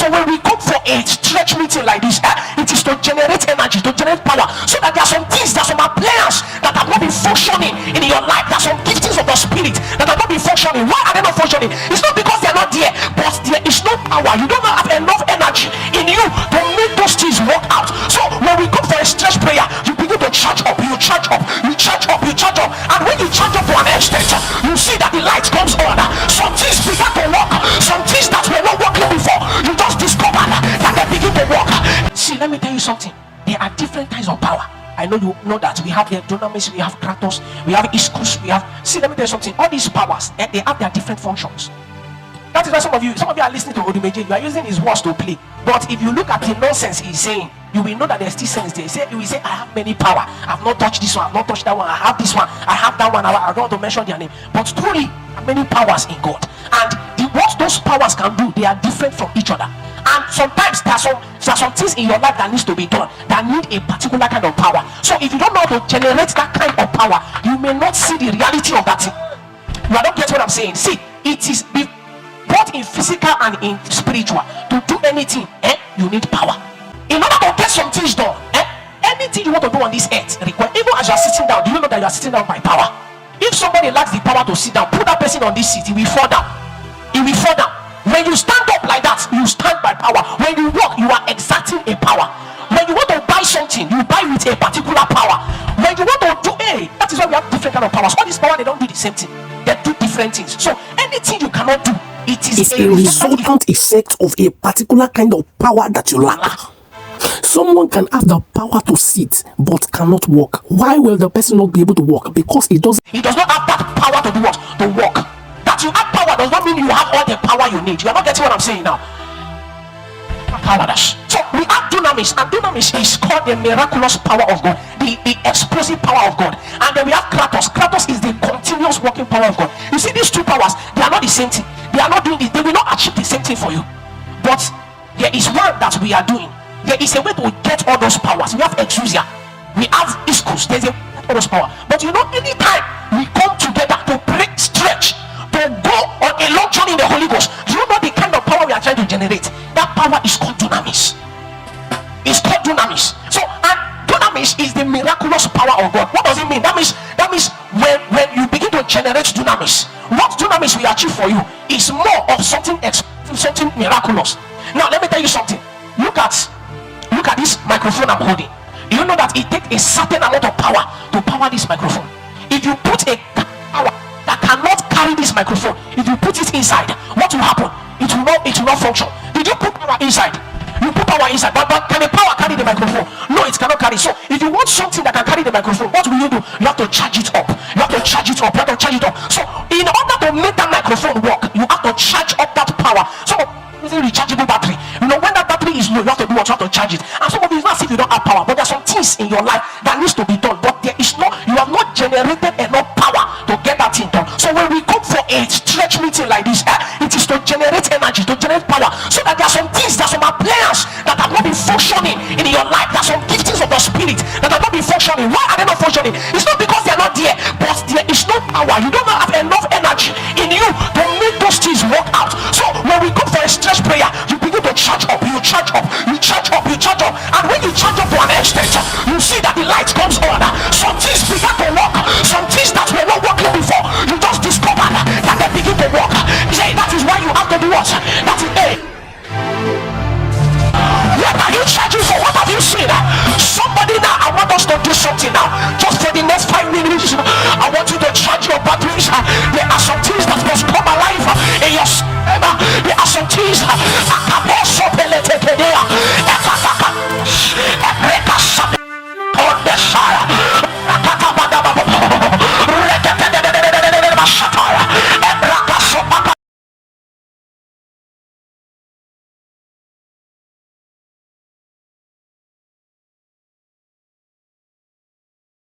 So when we come for a stretch meeting like this, it is to generate energy, to generate power, so that there are some things, there are some appliances that have not been functioning in your life. There are some giftings of the spirit that have not been functioning. Why are they not functioning? It's not because they are not there, but there is no power. You don't have enough energy in you to make those things work out. So when we come for a stretch prayer, you begin to charge up, you charge up, you charge up, you charge up, and when you charge up to an extent, you see that the light comes on. Some things begin to work, some things that were not working before, you just discover that they begin to work. See, let me tell you something. There are different kinds of power. I know you know that we have the dunamis, we have kratos, we have iskus, we have. See, let me tell you something. All these powers, they have their different functions. That is why some of you are listening to Odimeje. You are using his words to play. But if you look at the nonsense he's saying, you will know that there's still sense there. You will say, I have many power. I've not touched this one. I've not touched that one. I have this one. I have that one. I don't want to mention their name. But truly, there are many powers in God. And what those powers can do, they are different from each other. And sometimes there are some things in your life that needs to be done that need a particular kind of power. So if you don't know how to generate that kind of power, you may not see the reality of that thing. You don't get what I'm saying. See, it is both in physical and in spiritual. To do anything, you need power. In order to get some things done, anything you want to do on this earth require, even as you are sitting down, do you know that you are sitting down by power? If somebody lacks the power to sit down, put that person on this seat, he will fall down. He will fall down. When you stand up like that, you stand by power. When you walk, you are exerting a power. When you want to buy something, you buy with a particular power. When you want to do that is why we have different kind of powers. All this power, they don't do the same thing. They do different things. So anything you cannot do, it is a resultant effect of a particular kind of power that you lack. Someone can have the power to sit but cannot walk. Why will the person not be able to walk? Because he does not have that power to do what? To walk. That you have power does not mean you have all the power you need. You are not getting what I'm saying now. So we have dunamis, and dunamis is called the miraculous power of God, the explosive power of God. And then we have kratos. Kratos is the continuous working power of God. You see, these two powers, they are not the same thing. They are not doing this. They will not achieve the same thing for you. But there is one that we are doing. There is a way to get all those powers. We have exousia, we have iskus. There's a all those power. But you know, anytime we come together to break, stretch, to go on a long journey in the Holy Ghost, you know the kind of power we are trying to generate. That power is called dunamis. It's called dunamis. So, and dunamis is the miraculous power of God. What does it mean? That means when you begin to generate dunamis, what dunamis we achieve for you is more of something miraculous. Now, let me tell you something. Look at this microphone I'm holding. You know that it takes a certain amount of power to power this microphone. If you put a power that cannot carry this microphone, if you put it inside, what will happen? It will not function. Did you put power inside? You put power inside, but can the power carry the microphone? No, it cannot carry. So if you want something that can carry the microphone, what will you do? You have to charge it up. You have to charge it up. You have to charge it up. So in order to make that microphone work, you have to charge up that power. So using rechargeable battery, you know, when that battery is low, you have to do what? You have to charge it. And some of you, it's not as if you don't have power, but there are some things in your life that needs to be done, but you have not generated enough power to get that thing done. So when we come for a stretch meeting like this, it is to generate energy, to generate power, so that there are some things, there are some appliances that have not been functioning in your life. There are some giftings of the spirit that have not been functioning. Why are they not functioning? It's not because they are not there, but there is no power. You don't have enough energy in you to make those things work out. So when we come for a stretch prayer, you begin to charge up, you charge up, you charge up, you charge up, and when you charge up to an extent, you see that the light comes on.